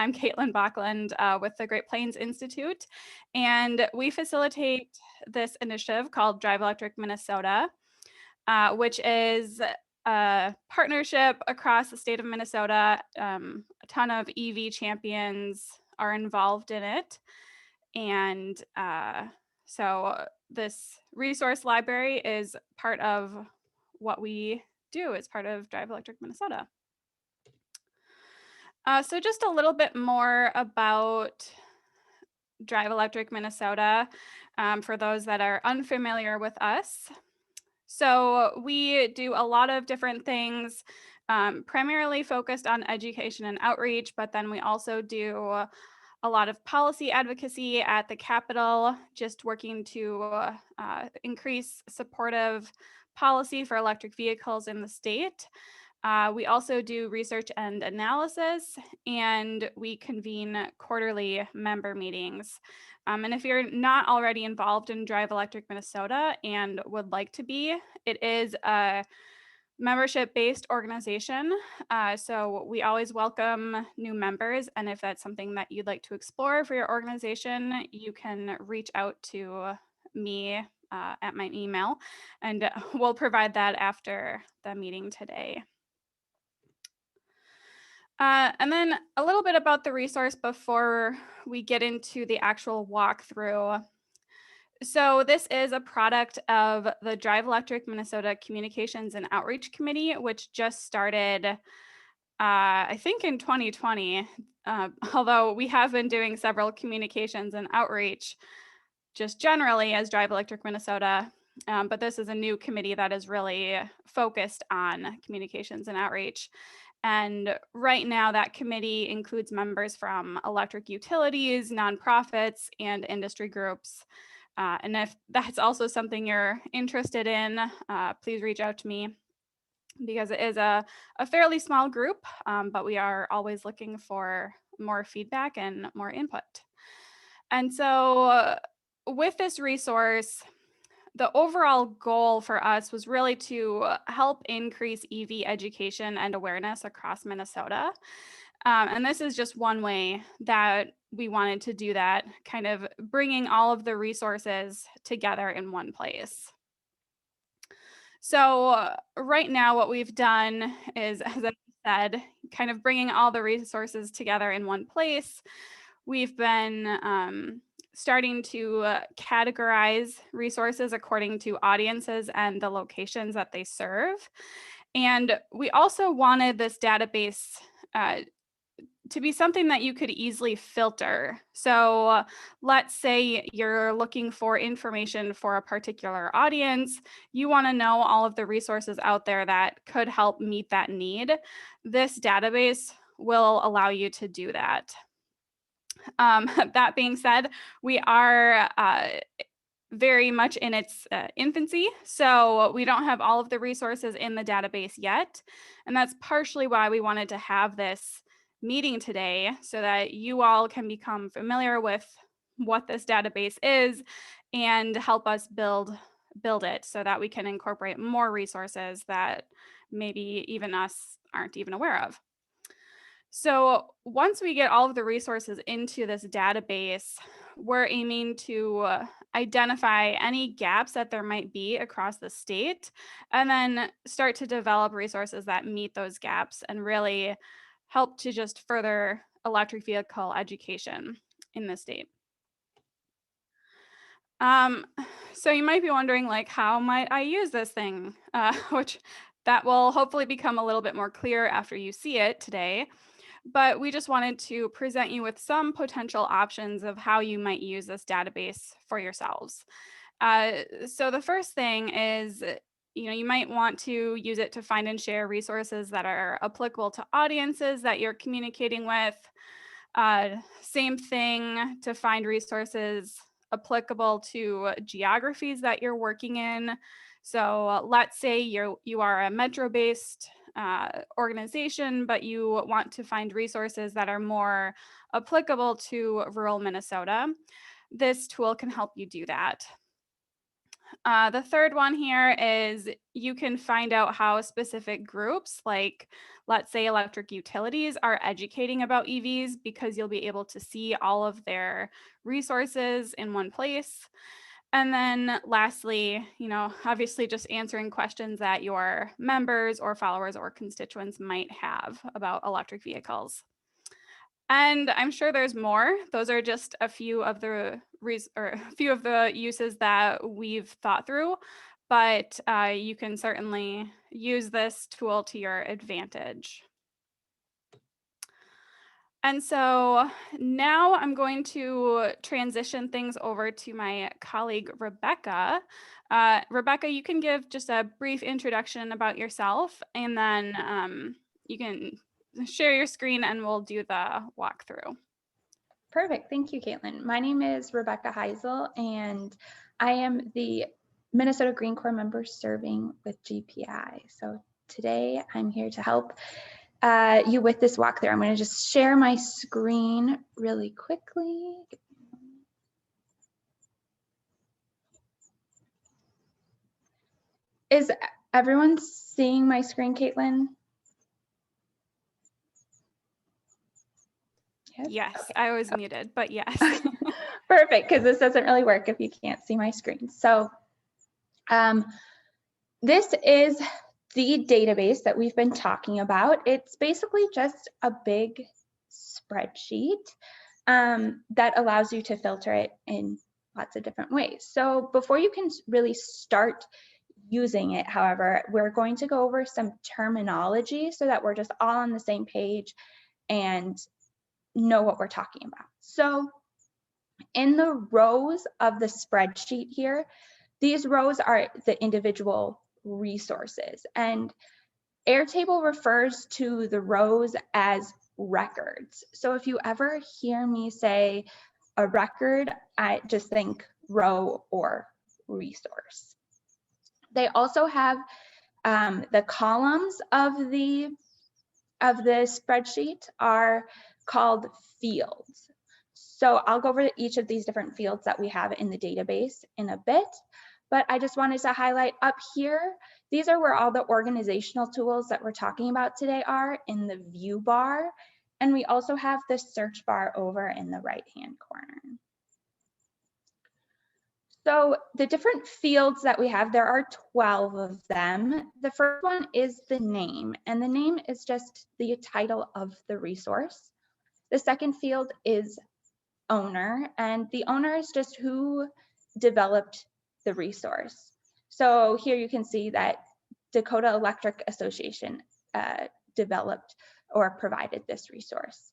I'm Caitlin Bachland with the Great Plains Institute, and we facilitate this initiative called Drive Electric Minnesota, which is a partnership across the state of Minnesota. A ton of EV champions are involved in it, and so this resource library is part of what we do. It's part of Drive Electric Minnesota. So just a little bit more about Drive Electric Minnesota for those that are unfamiliar with us. So we do a lot of different things, primarily focused on education and outreach, but then we also do a lot of policy advocacy at the Capitol, just working to increase supportive policy for electric vehicles in the state. We also do research and analysis, and we convene quarterly member meetings. And if you're not already involved in Drive Electric Minnesota and would like to be, it is a membership-based organization. So we always welcome new members. And if that's something that you'd like to explore for your organization, you can reach out to me at my email, and we'll provide that after the meeting today. And then a little bit about the resource before we get into the actual walkthrough. So this is a product of the Drive Electric Minnesota Communications and Outreach Committee, which just started, I think in 2020, although we have been doing several communications and outreach just generally as Drive Electric Minnesota. But this is a new committee that is really focused on communications and outreach. And right now, that committee includes members from electric utilities, nonprofits, and industry groups. And if that's also something you're interested in, please reach out to me, because it is a fairly small group, but we are always looking for more feedback and more input. And so with this resource, the overall goal for us was really to help increase EV education and awareness across Minnesota. And this is just one way that we wanted to do that, kind of bringing all of the resources together in one place. So right now, what we've done is, as I said, kind of bringing all the resources together in one place. We've been starting to categorize resources according to audiences and the locations that they serve. And we also wanted this database to be something that you could easily filter. So let's say you're looking for information for a particular audience. You want to know all of the resources out there that could help meet that need. This database will allow you to do that. That being said, we are very much in its infancy, so we don't have all of the resources in the database yet. And that's partially why we wanted to have this meeting today, so that you all can become familiar with what this database is and help us build it so that we can incorporate more resources that maybe even us aren't even aware of. So once we get all of the resources into this database, we're aiming to identify any gaps that there might be across the state, and then start to develop resources that meet those gaps and really help to just further electric vehicle education in the state. So you might be wondering, like, how might I use this thing? Which that will hopefully become a little bit more clear after you see it today. But we just wanted to present you with some potential options of how you might use this database for yourselves. So the first thing is, you might want to use it to find and share resources that are applicable to audiences that you're communicating with. Same thing to find resources applicable to geographies that you're working in. So let's say you are a metro-based organization, but you want to find resources that are more applicable to rural Minnesota. This tool can help you do that. The third one here is you can find out how specific groups, like let's say electric utilities, are educating about EVs, because you'll be able to see all of their resources in one place. And then lastly, obviously just answering questions that your members or followers or constituents might have about electric vehicles. And I'm sure there's more. Those are just a few of the uses that we've thought through, but you can certainly use this tool to your advantage. And so now I'm going to transition things over to my colleague, Rebecca. Rebecca, you can give just a brief introduction about yourself, and then you can share your screen and we'll do the walkthrough. Perfect. Thank you, Caitlin. My name is Rebecca Heisel, and I am the Minnesota Green Corps member serving with GPI. So today I'm here to help you with this walkthrough. I'm going to just share my screen really quickly. Is everyone seeing my screen, Caitlin? Yes, okay. I was muted, but yes. Perfect, because this doesn't really work if you can't see my screen. So this is the database that we've been talking about. It's basically just a big spreadsheet that allows you to filter it in lots of different ways. So before you can really start using it, however, we're going to go over some terminology so that we're just all on the same page and know what we're talking about. So in the rows of the spreadsheet here, these rows are the individual resources, and Airtable refers to the rows as records. So if you ever hear me say a record, I just think row or resource. They also have the columns of the spreadsheet are called fields. So I'll go over each of these different fields that we have in the database in a bit, but I just wanted to highlight up here, these are where all the organizational tools that we're talking about today are in the view bar. And we also have the search bar over in the right-hand corner. So the different fields that we have, there are 12 of them. The first one is the name, and the name is just the title of the resource. The second field is owner, and the owner is just who developed the resource. So here you can see that Dakota Electric Association developed or provided this resource.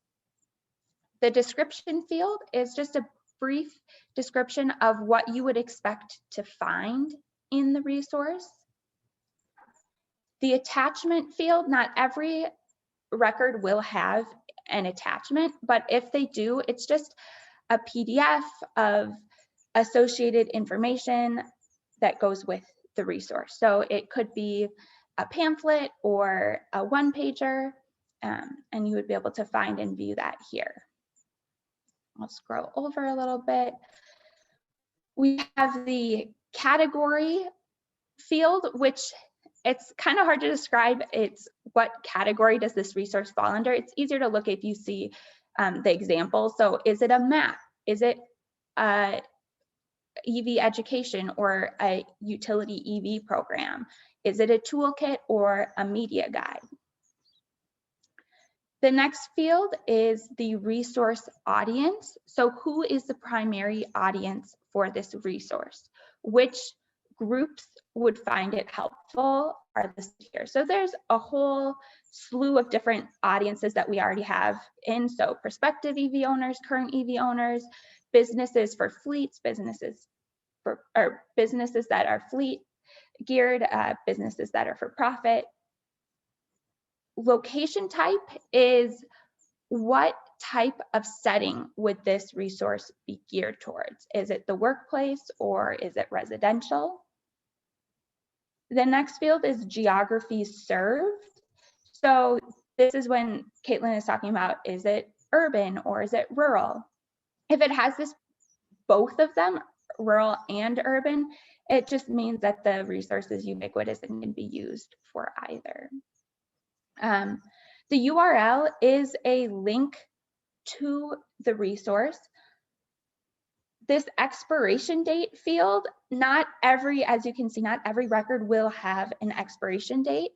The description field is just a brief description of what you would expect to find in the resource. The attachment field, not every record will have an attachment, but if they do, it's just a PDF of associated information that goes with the resource. So it could be a pamphlet or a one-pager, and you would be able to find and view that here. I'll scroll over a little bit. We have the category field, which it's kind of hard to describe. It's what category does this resource fall under? It's easier to look if you see the example. So is it a map? Is it EV education or a utility EV program? Is it a toolkit or a media guide? The next field is the resource audience. So who is the primary audience for this resource? Which groups would find it helpful are listed here. So there's a whole slew of different audiences that we already have in. So prospective EV owners, current EV owners, businesses for fleets, businesses that are fleet geared, businesses that are for profit. Location type is what type of setting would this resource be geared towards? Is it the workplace or is it residential? The next field is geography served. So this is when Caitlin is talking about, is it urban or is it rural? If it has both of them, rural and urban. It just means that the resource is ubiquitous and can be used for either. The URL is a link to the resource. This expiration date field, as you can see, not every record will have an expiration date.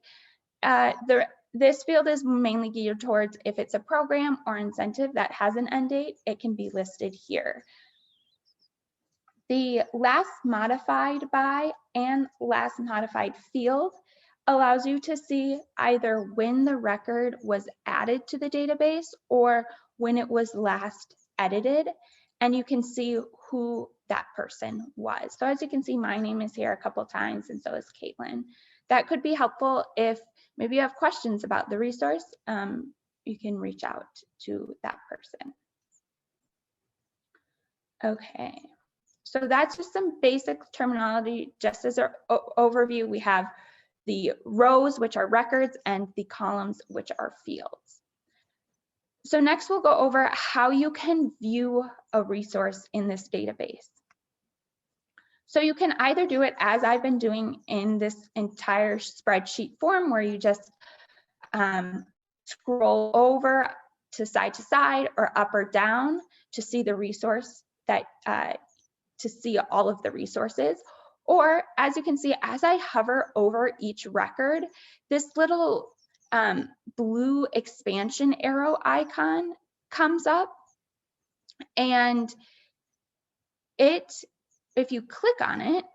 This field is mainly geared towards if it's a program or incentive that has an end date, it can be listed here. The last modified by and last modified field allows you to see either when the record was added to the database or when it was last edited, and you can see who that person was. So as you can see, my name is here a couple times, and so is Caitlin. That could be helpful if maybe you have questions about the resource. You can reach out to that person. Okay, so that's just some basic terminology. Just as an overview, we have the rows, which are records, and the columns, which are fields. So next we'll go over how you can view a resource in this database. So you can either do it as I've been doing in this entire spreadsheet form, where you just scroll over to side or up or down to see the resource to see all of the resources. Or as you can see, as I hover over each record, this little blue expansion arrow icon comes up, and if you click on it,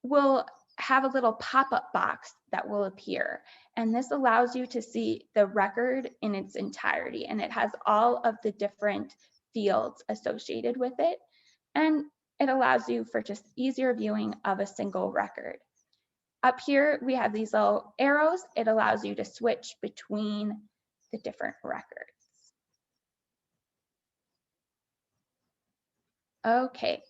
will have a little pop-up box that will appear. And this allows you to see the record in its entirety, and it has all of the different fields associated with it. And it allows you for just easier viewing of a single record. Up here, we have these little arrows. It allows you to switch between the different records. Okay,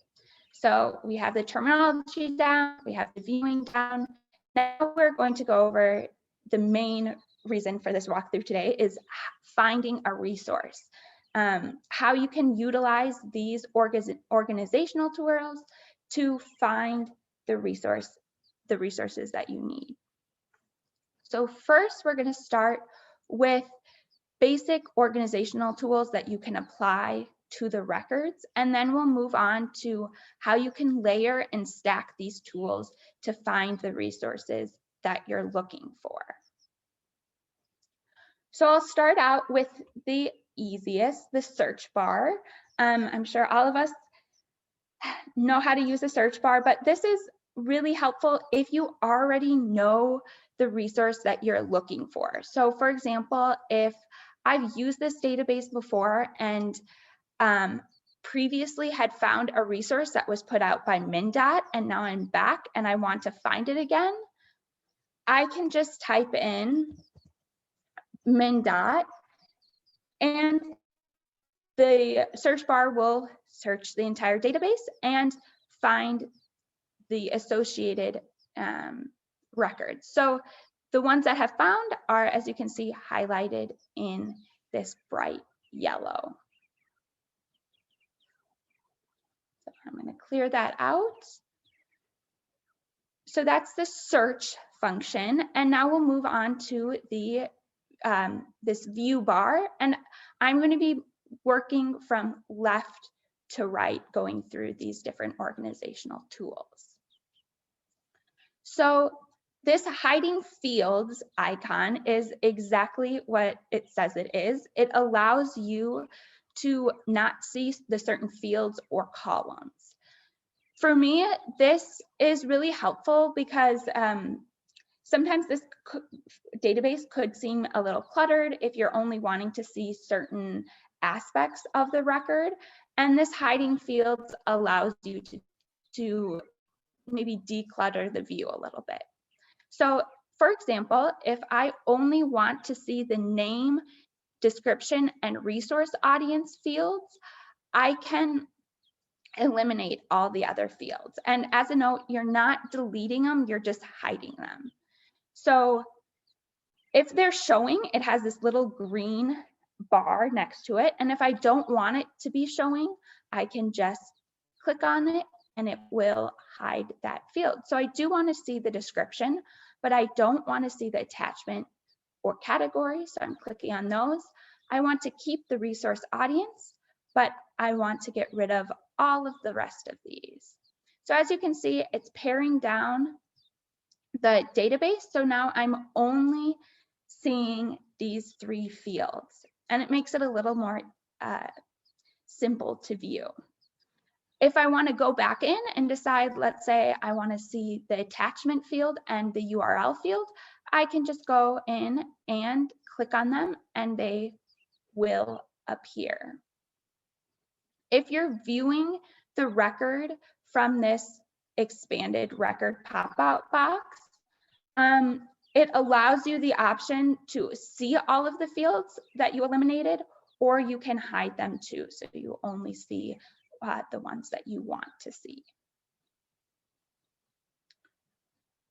so we have the terminology down, we have the viewing down. Now we're going to go over the main reason for this walkthrough today is finding a resource. How you can utilize these organizational tools to find the resources that you need. So first, we're going to start with basic organizational tools that you can apply to the records, and then we'll move on to how you can layer and stack these tools to find the resources that you're looking for. So I'll start out with the easiest, the search bar. I'm sure all of us know how to use a search bar, but this is really helpful if you already know the resource that you're looking for. So for example, if I've used this database before and previously had found a resource that was put out by MnDOT, and now I'm back and I want to find it again, I can just type in MnDOT, and the search bar will search the entire database and find the associated records. So the ones that have found are, as you can see, highlighted in this bright yellow. So I'm going to clear that out. So that's the search function. And now we'll move on to the this view bar. And I'm going to be working from left to right, going through these different organizational tools. So this hiding fields icon is exactly what it says it is. It allows you to not see the certain fields or columns. For me, this is really helpful because sometimes this database could seem a little cluttered if you're only wanting to see certain aspects of the record. And this hiding fields allows you to maybe declutter the view a little bit. So for example, if I only want to see the name, description, and resource audience fields, I can eliminate all the other fields. And as a note, you're not deleting them, you're just hiding them. So if they're showing, it has this little green bar next to it. And if I don't want it to be showing, I can just click on it and it will hide that field. So I do want to see the description, but I don't want to see the attachment or category. So I'm clicking on those. I want to keep the resource audience, but I want to get rid of all of the rest of these. So as you can see, it's paring down the database. So now I'm only seeing these 3 fields, and it makes it a little more simple to view. If I want to go back in and decide, let's say I want to see the attachment field and the URL field, I can just go in and click on them and they will appear. If you're viewing the record from this expanded record pop-out box, it allows you the option to see all of the fields that you eliminated, or you can hide them too, so you only see the ones that you want to see.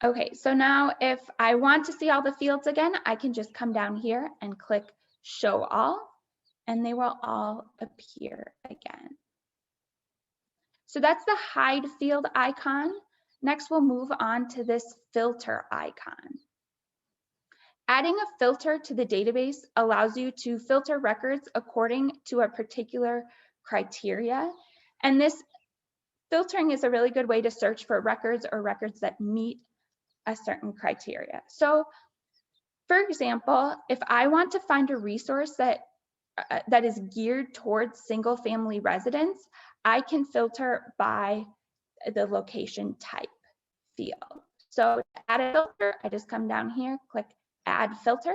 Okay, so now if I want to see all the fields again, I can just come down here and click Show All, and they will all appear again. So that's the hide field icon. Next, we'll move on to this filter icon. Adding a filter to the database allows you to filter records according to a particular criteria. And this filtering is a really good way to search for records or records that meet a certain criteria. So for example, if I want to find a resource that is geared towards single family residence, I can filter by the location type field. So to add a filter, I just come down here, click Add Filter.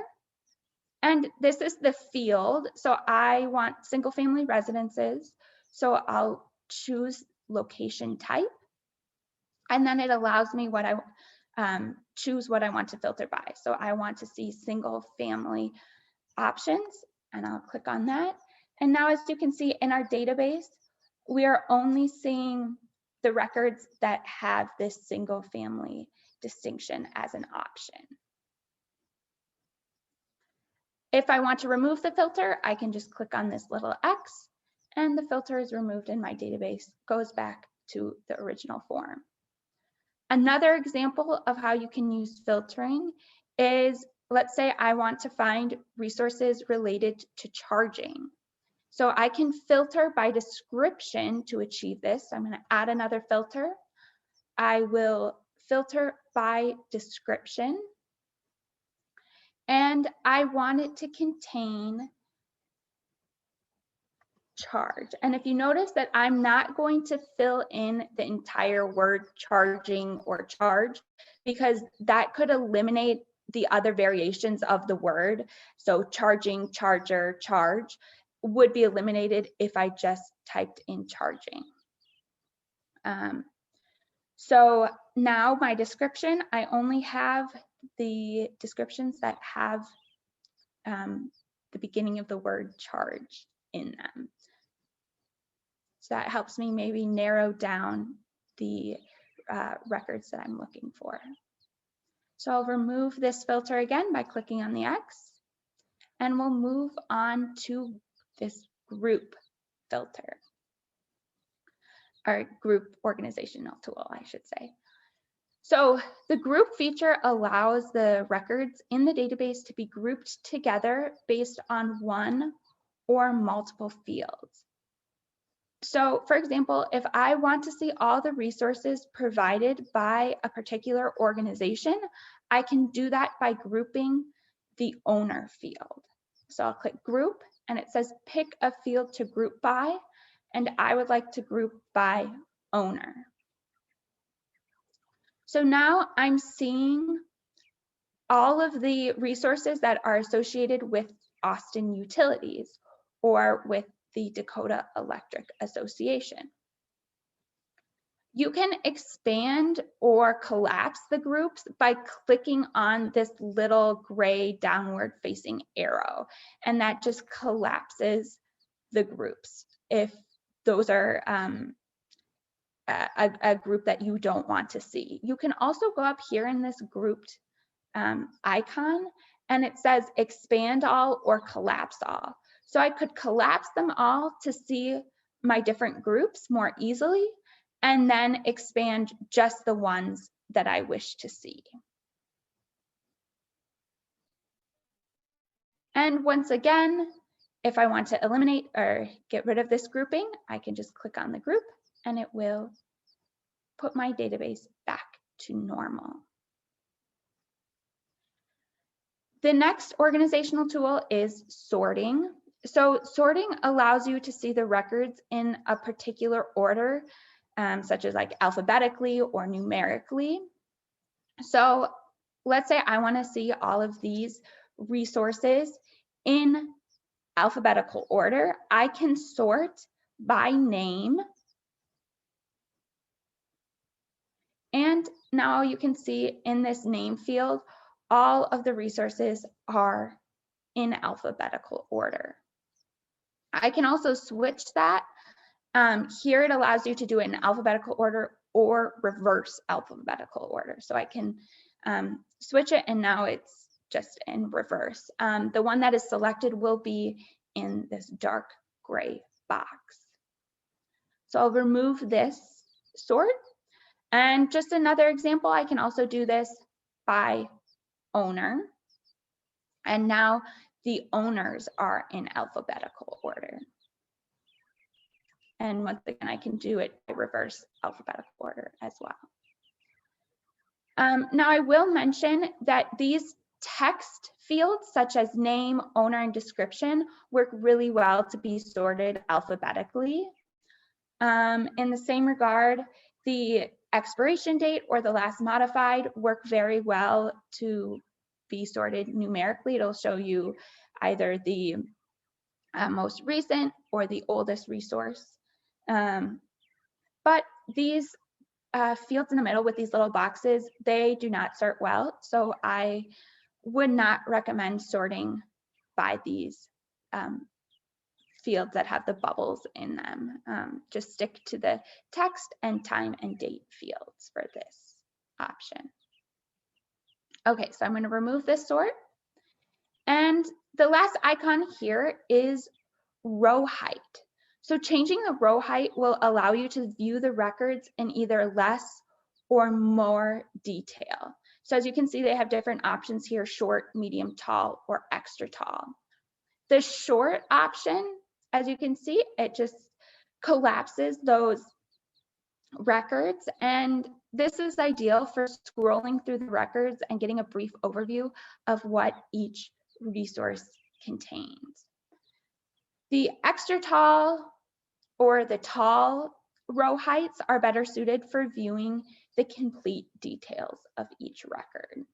And this is the field. So I want single family residences. So I'll choose location type. And then it allows me what I choose what I want to filter by. So I want to see single family options, and I'll click on that. And now as you can see in our database, we are only seeing the records that have this single family distinction as an option. If I want to remove the filter, I can just click on this little X and the filter is removed and my database goes back to the original form. Another example of how you can use filtering is, let's say I want to find resources related to charging. So I can filter by description to achieve this. So I'm going to add another filter. I will filter by description. And I want it to contain charge. And if you notice that I'm not going to fill in the entire word charging or charge, because that could eliminate the other variations of the word. So charging, charger, charge would be eliminated if I just typed in charging. So now my description, I only have the descriptions that have the beginning of the word charge in them. So that helps me maybe narrow down the records that I'm looking for. So I'll remove this filter again by clicking on the X, and we'll move on to this group filter, or group organizational tool, I should say. So the group feature allows the records in the database to be grouped together based on one or multiple fields. So for example, if I want to see all the resources provided by a particular organization, I can do that by grouping the owner field. So I'll click group and it says pick a field to group by, and I would like to group by owner. So now I'm seeing all of the resources that are associated with Austin Utilities or with the Dakota Electric Association. You can expand or collapse the groups by clicking on this little gray downward facing arrow, and that just collapses the groups if those are a group that you don't want to see. You can also go up here in this grouped icon, and it says expand all or collapse all. So I could collapse them all to see my different groups more easily, and then expand just the ones that I wish to see. And once again, if I want to eliminate or get rid of this grouping, I can just click on the group and it will put my database back to normal. The next organizational tool is sorting. So sorting allows you to see the records in a particular order, such as like alphabetically or numerically. So let's say I want to see all of these resources in alphabetical order. I can sort by name. And now you can see in this name field, all of the resources are in alphabetical order. I can also switch that. Here it allows you to do it in alphabetical order or reverse alphabetical order. So I can switch it and now it's just in reverse. The one that is selected will be in this dark gray box. So I'll remove this sort. And just another example, I can also do this by owner. And now the owners are in alphabetical order. And once again, I can do it by reverse alphabetical order as well. Now I will mention that these text fields such as name, owner, and description work really well to be sorted alphabetically. In the same regard, the expiration date or the last modified work very well to be sorted numerically. It'll show you either the most recent or the oldest resource. But these fields in the middle with these little boxes, they do not sort well. So I would not recommend sorting by these fields that have the bubbles in them. Just stick to the text and time and date fields for this option. Okay, so I'm going to remove this sort. And the last icon here is row height. So changing the row height will allow you to view the records in either less or more detail. So as you can see, they have different options here: short, medium, tall, or extra tall. The short option, as you can see, it just collapses those records, and this is ideal for scrolling through the records and getting a brief overview of what each resource contains. The extra tall or the tall row heights are better suited for viewing the complete details of each record.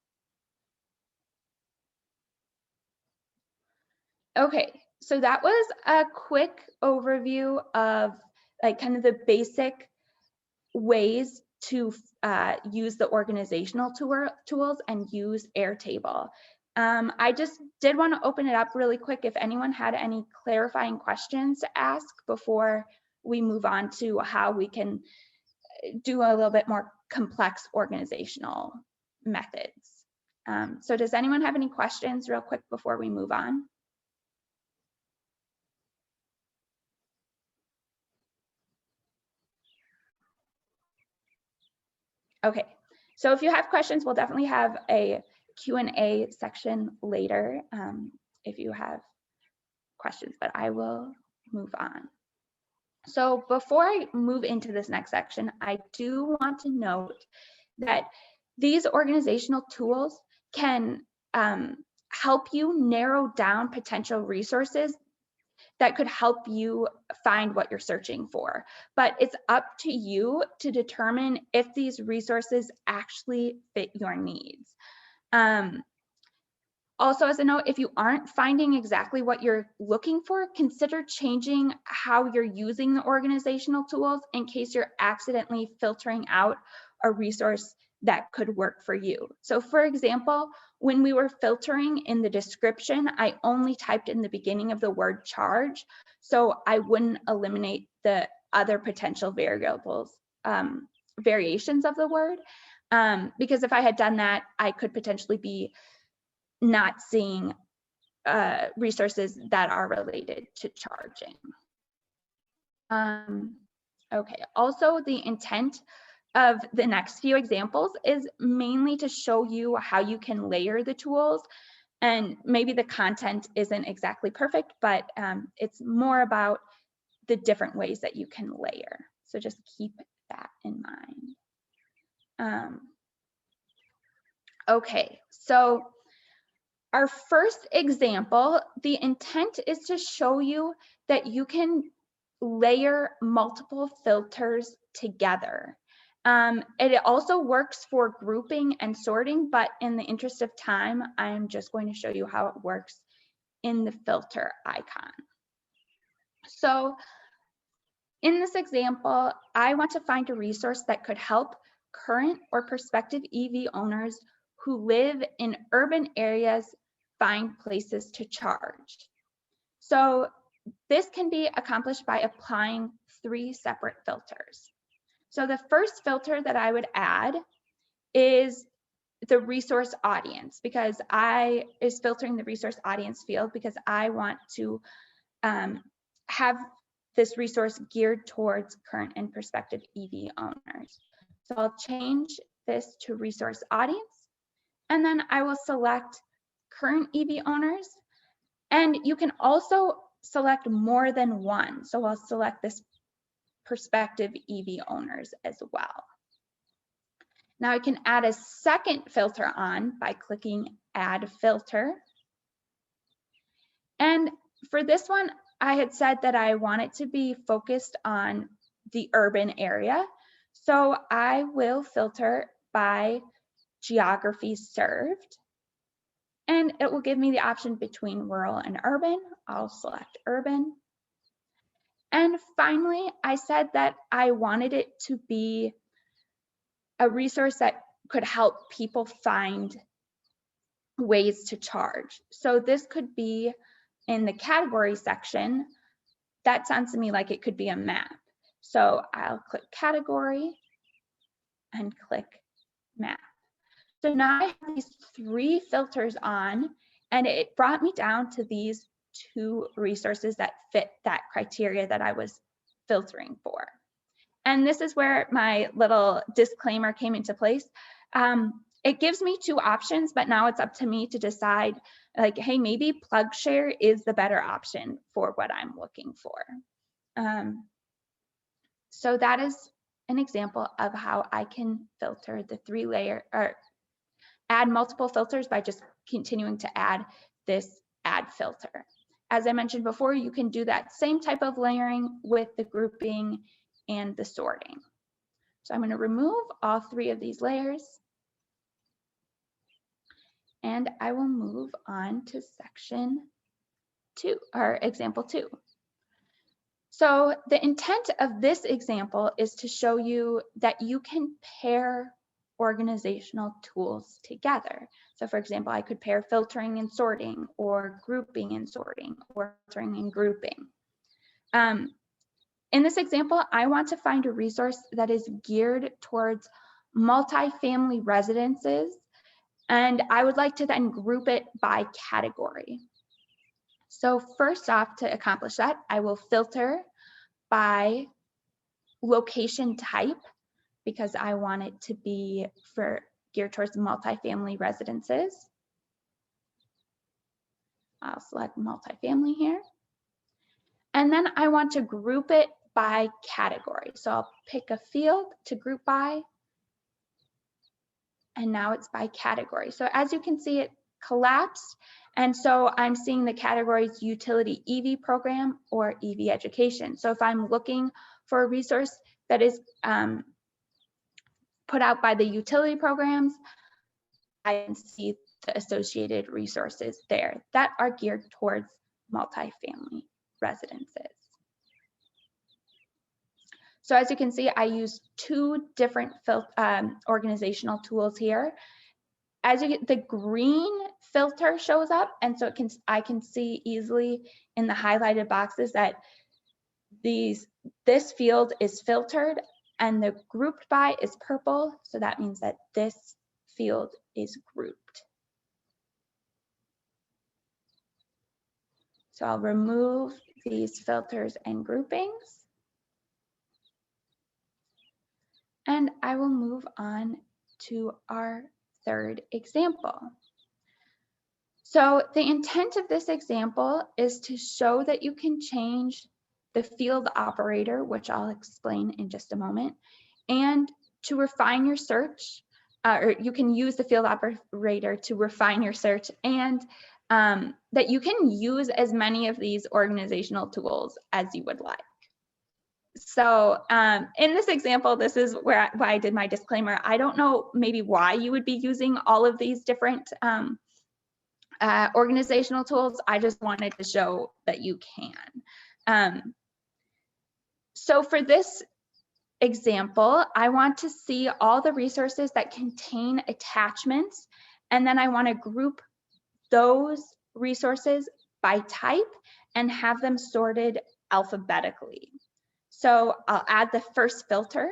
Okay, so that was a quick overview of like kind of the basic ways to use the organizational tools and use Airtable. I just did want to open it up really quick if anyone had any clarifying questions to ask before we move on to how we can do a little bit more complex organizational methods. So does anyone have any questions real quick before we move on? Okay, so if you have questions, we'll definitely have a Q&A section later if you have questions, but I will move on. So before I move into this next section, I do want to note that these organizational tools can help you narrow down potential resources that could help you find what you're searching for. But it's up to you to determine if these resources actually fit your needs. Also, as a note, if you aren't finding exactly what you're looking for, consider changing how you're using the organizational tools in case you're accidentally filtering out a resource that could work for you. So for example, when we were filtering in the description, I only typed in the beginning of the word charge, so I wouldn't eliminate the other potential variables, variations of the word, because if I had done that, I could potentially be not seeing resources that are related to charging. Okay, also the intent of the next few examples is mainly to show you how you can layer the tools, and maybe the content isn't exactly perfect, but it's more about the different ways that you can layer. So just keep that in mind. Okay, so our first example, the intent is to show you that you can layer multiple filters together. It also works for grouping and sorting, but in the interest of time, I'm just going to show you how it works in the filter icon. So in this example, I want to find a resource that could help current or prospective EV owners who live in urban areas find places to charge. So this can be accomplished by applying 3 separate filters. So the first filter that I would add is the resource audience, because is filtering the resource audience field because I want to have this resource geared towards current and prospective EV owners. So I'll change this to resource audience, and then I will select current EV owners. And you can also select more than one. So I'll select this prospective EV owners as well. Now I can add a second filter on by clicking Add Filter. And for this one, I had said that I want it to be focused on the urban area. So I will filter by geography served. And it will give me the option between rural and urban. I'll select urban. And finally, I said that I wanted it to be a resource that could help people find ways to charge. So this could be in the category section. That sounds to me like it could be a map. So I'll click category and click map. So now I have these 3 filters on, and it brought me down to these 2 resources that fit that criteria that I was filtering for. And this is where my little disclaimer came into place. It gives me 2 options, but now it's up to me to decide, like, hey, maybe PlugShare is the better option for what I'm looking for. So that is an example of how I can filter the 3-layer, or add multiple filters by just continuing to add this add filter. As I mentioned before, you can do that same type of layering with the grouping and the sorting. So I'm going to remove all 3 of these layers, and I will move on to section 2, or example 2. So the intent of this example is to show you that you can pair organizational tools together. So for example, I could pair filtering and sorting, or grouping and sorting, or filtering and grouping. In this example, I want to find a resource that is geared towards multifamily residences, and I would like to then group it by category. So first off, to accomplish that, I will filter by location type, because I want it to be geared towards multifamily residences. I'll select multifamily here. And then I want to group it by category. So I'll pick a field to group by, and now it's by category. So as you can see, it collapsed. And so I'm seeing the categories utility EV program or EV education. So if I'm looking for a resource that is put out by the utility programs, I can see the associated resources there that are geared towards multifamily residences. So as you can see, I use 2 different organizational tools here. As you get, the green filter shows up, and so I can see easily in the highlighted boxes that this field is filtered, and the grouped by is purple, so that means that this field is grouped. So I'll remove these filters and groupings. And I will move on to our third example. So the intent of this example is to show that you can change the field operator, which I'll explain in just a moment, and to refine your search, or you can use the field operator to refine your search, and that you can use as many of these organizational tools as you would like. So in this example, this is why I did my disclaimer. I don't know maybe why you would be using all of these different organizational tools. I just wanted to show that you can. So for this example, I want to see all the resources that contain attachments, and then I want to group those resources by type and have them sorted alphabetically. So I'll add the first filter,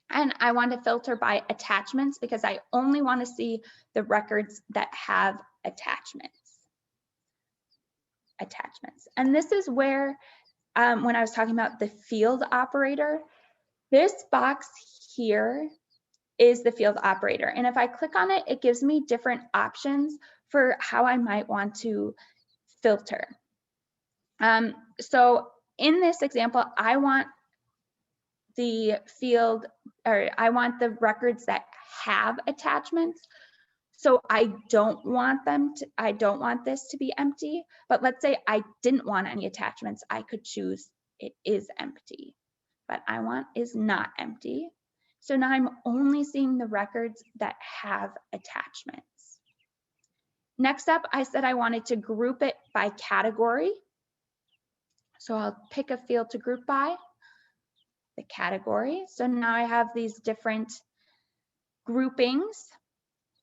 and I want to filter by attachments because I only want to see the records that have attachments. And this is where, when I was talking about the field operator, this box here is the field operator. And if I click on it, it gives me different options for how I might want to filter. So in this example, I want the field, or I want the records that have attachments. So I don't want this to be empty, but let's say I didn't want any attachments, I could choose it is empty, but I want is not empty. So now I'm only seeing the records that have attachments. Next up, I said I wanted to group it by category. So I'll pick a field to group by the category. So now I have these different groupings.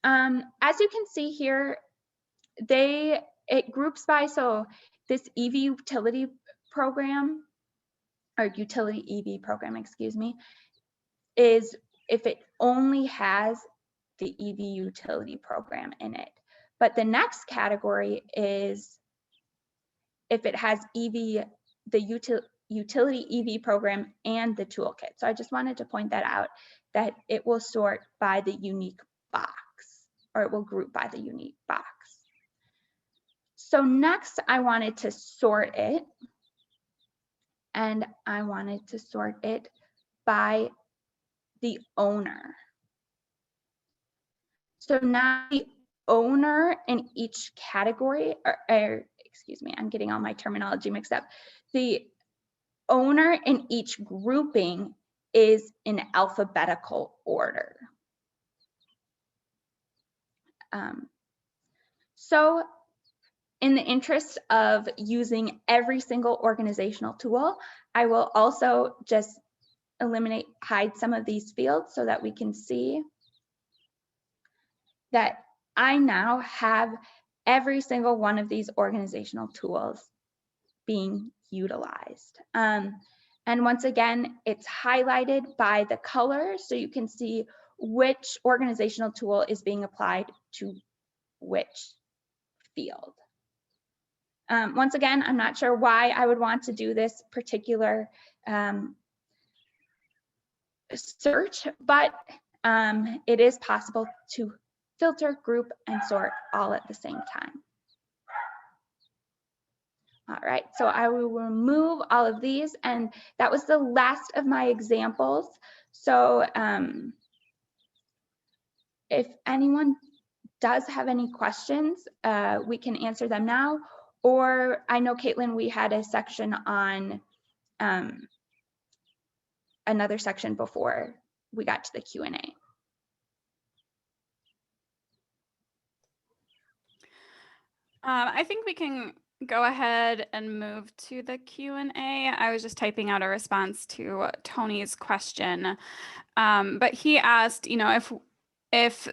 As you can see here, it groups by, so this EV utility program, or utility EV program, excuse me, is if it only has the EV utility program in it. But the next category is if it has the utility EV program and the toolkit. So I just wanted to point that out, that it will sort by the unique box, or it will group by the unique box. So next I wanted to sort it, and I wanted to sort it by the owner. So now the owner in each category, or excuse me, I'm getting all my terminology mixed up. The owner in each grouping is in alphabetical order. So in the interest of using every single organizational tool, I will also just hide some of these fields so that we can see that I now have every single one of these organizational tools being utilized. And once again, it's highlighted by the color, so you can see which organizational tool is being applied to which field. Once again, I'm not sure why I would want to do this particular search, but it is possible to filter, group, and sort all at the same time. All right, so I will remove all of these, and that was the last of my examples. So if anyone does have any questions, we can answer them now. Or I know, Caitlin, we had a section on another section before we got to the Q&A. I think we can go ahead and move to the Q&A. I was just typing out a response to Tony's question, but he asked, you know, if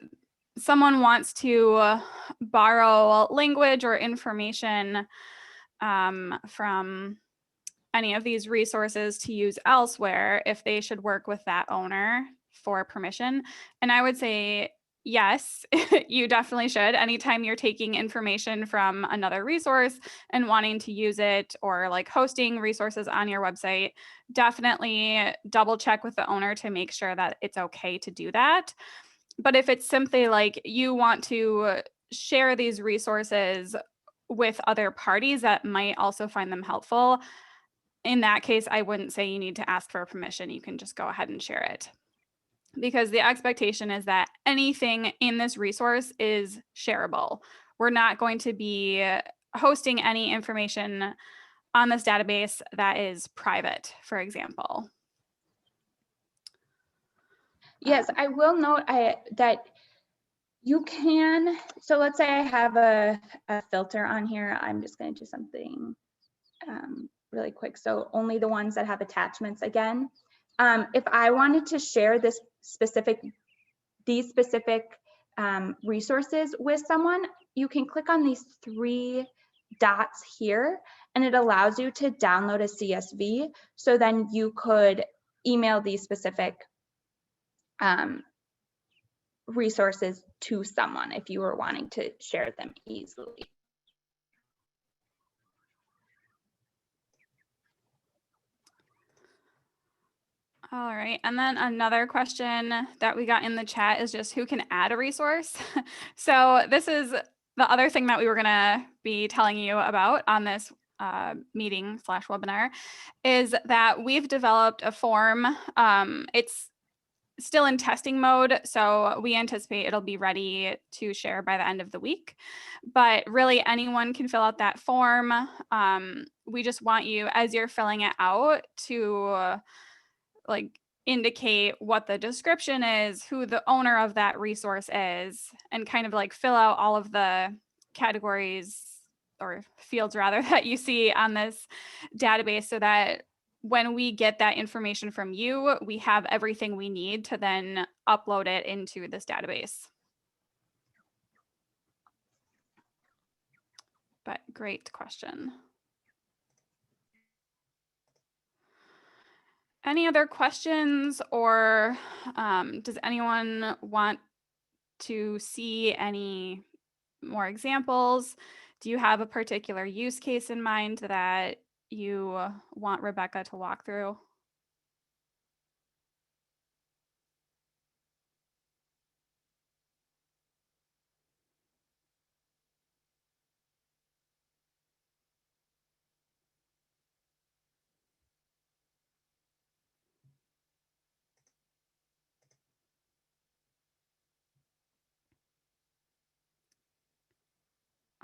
someone wants to borrow language or information from any of these resources to use elsewhere, if they should work with that owner for permission. And I would say yes, you definitely should. Anytime you're taking information from another resource and wanting to use it, or like hosting resources on your website, definitely double check with the owner to make sure that it's okay to do that. But if it's simply like you want to share these resources with other parties that might also find them helpful, in that case, I wouldn't say you need to ask for permission. You can just go ahead and share it, because the expectation is that anything in this resource is shareable. We're not going to be hosting any information on this database that is private, for example. Yes, I will note that you can, so let's say I have a filter on here. I'm just going to do something really quick. So only the ones that have attachments again. If I wanted to share these specific resources with someone, you can click on these 3 dots here, and it allows you to download a CSV. So then you could email these specific resources to someone if you were wanting to share them easily. All right. And then another question that we got in the chat is just who can add a resource? So this is the other thing that we were going to be telling you about on this meeting/webinar, is that we've developed a form. It's still in testing mode, so we anticipate it'll be ready to share by the end of the week. But really, anyone can fill out that form. We just want you, as you're filling it out, to like indicate what the description is, who the owner of that resource is, and kind of like fill out all of the categories or fields rather that you see on this database, so that when we get that information from you, we have everything we need to then upload it into this database. But great question. Any other questions, or does anyone want to see any more examples? Do you have a particular use case in mind that you want Rebecca to walk through?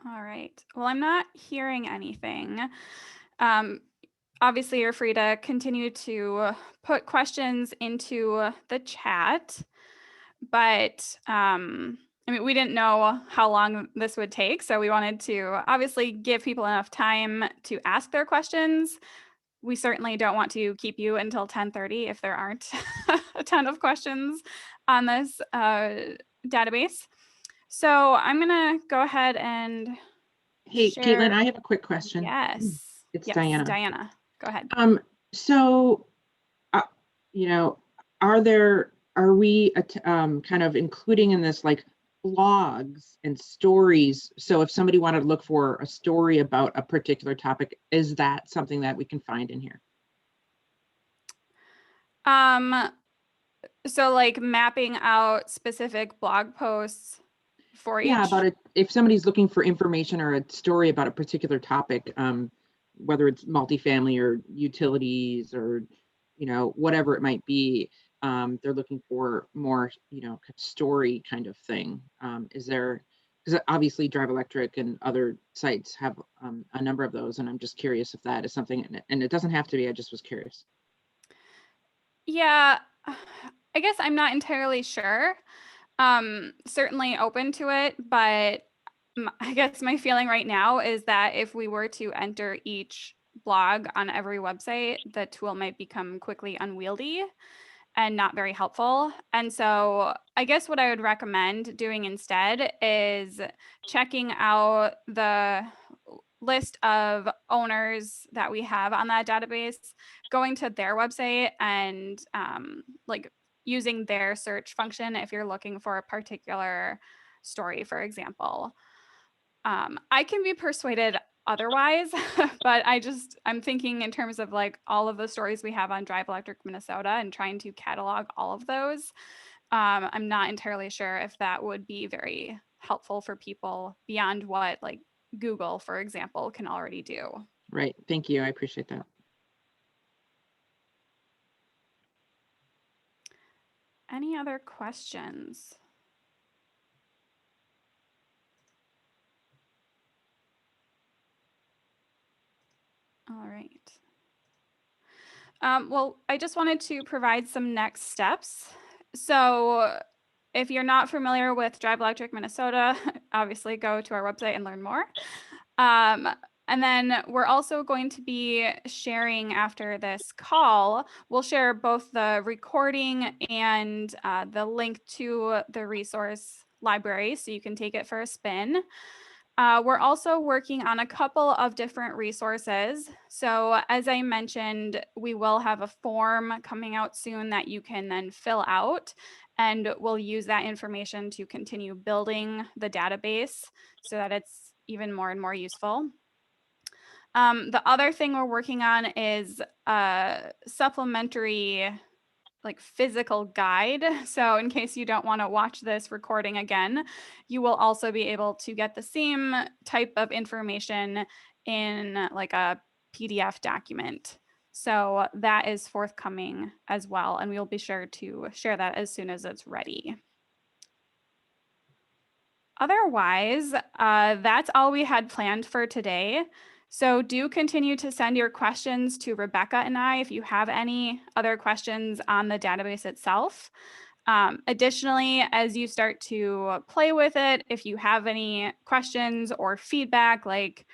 All right. Well, I'm not hearing anything. Obviously, you're free to continue to put questions into the chat, but I mean, we didn't know how long this would take, so we wanted to obviously give people enough time to ask their questions. We certainly don't want to keep you until 10:30 if there aren't a ton of questions on this database. So I'm gonna go ahead and Hey, share. Caitlin, I have a quick question. Yes. It's Yes, Diana. Diana, go ahead. So, you know, are we kind of including in this like blogs and stories? So if somebody wanted to look for a story about a particular topic, is that something that we can find in here? So like mapping out specific blog posts for Yeah, each. about it. If somebody's looking for information or a story about a particular topic, whether it's multifamily or utilities or, whatever it might be, they're looking for more, story kind of thing. Is there, because obviously Drive Electric and other sites have a number of those, and I'm just curious if that is something, and it doesn't have to be, I just was curious. Yeah, I guess I'm not entirely sure. Certainly open to it, but I guess my feeling right now is that if we were to enter each blog on every website, the tool might become quickly unwieldy and not very helpful. And so I guess what I would recommend doing instead is checking out the list of owners that we have on that database, going to their website and like using their search function if you're looking for a particular story, for example. I can be persuaded otherwise, but I'm thinking in terms of like all of the stories we have on Drive Electric Minnesota and trying to catalog all of those. I'm not entirely sure if that would be very helpful for people beyond what like Google, for example, can already do. Right. Thank you. I appreciate that. Any other questions? All right. Well, I just wanted to provide some next steps. So if you're not familiar with Drive Electric Minnesota, obviously go to our website and learn more. And then we're also going to be sharing after this call, we'll share both the recording and the link to the resource library so you can take it for a spin. We're also working on a couple of different resources. So as I mentioned, we will have a form coming out soon that you can then fill out, and we'll use that information to continue building the database so that it's even more and more useful. The other thing we're working on is a supplementary like physical guide. So in case you don't want to watch this recording again, you will also be able to get the same type of information in like a PDF document. So that is forthcoming as well, and we'll be sure to share that as soon as it's ready. Otherwise, that's all we had planned for today. So do continue to send your questions to Rebecca and I if you have any other questions on the database itself. Additionally, as you start to play with it, if you have any questions or feedback, like,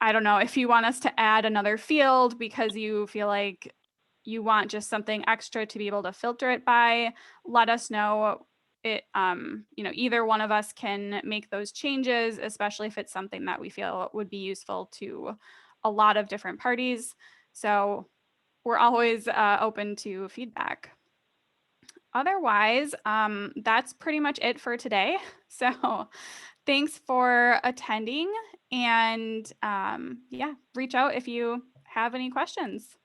I don't know, if you want us to add another field because you feel like you want just something extra to be able to filter it by, let us know. Either one of us can make those changes, especially if it's something that we feel would be useful to a lot of different parties. So we're always open to feedback. Otherwise, that's pretty much it for today. So thanks for attending, and yeah, reach out if you have any questions.